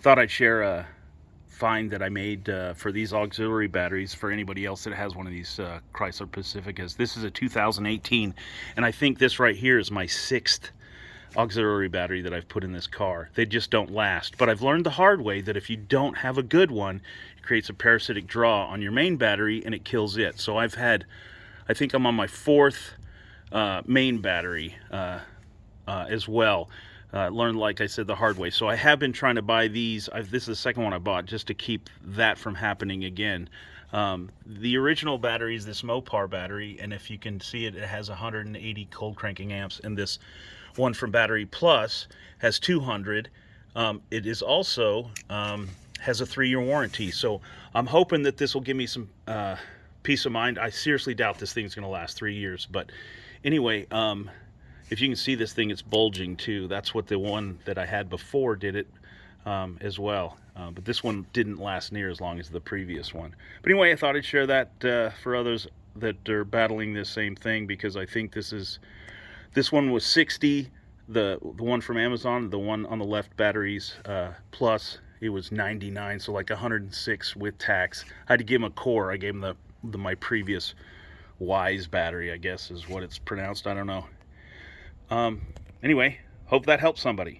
Thought I'd share a find that I made for these auxiliary batteries for anybody else that has one of these Chrysler Pacificas. This is a 2018, and I think this right here is my 6th auxiliary battery that I've put in this car. They just don't last. But I've learned the hard way that if you don't have a good one, it creates a parasitic draw on your main battery and it kills it. So I think I'm on my 4th main battery as well. Learned, like I said, the hard way. So I have been trying to buy these. This is the second one I bought just to keep that from happening again. The original battery is this Mopar battery, and if you can see it, it has 180 cold cranking amps, and this one from Battery Plus has 200. It is also has a 3-year warranty. So I'm hoping that this will give me some peace of mind. I seriously doubt this thing's going to last 3 years, but anyway, if you can see this thing, it's bulging too. That's what the one that I had before did it as well. But this one didn't last near as long as the previous one. But anyway, I thought I'd share that for others that are battling this same thing, because I think this one was 60. The one from Amazon, the one on the left, Batteries Plus, it was 99, so like 106 with tax. I had to give him a core. I gave him my previous Wise battery, I guess is what it's pronounced. I don't know. Anyway, hope that helps somebody.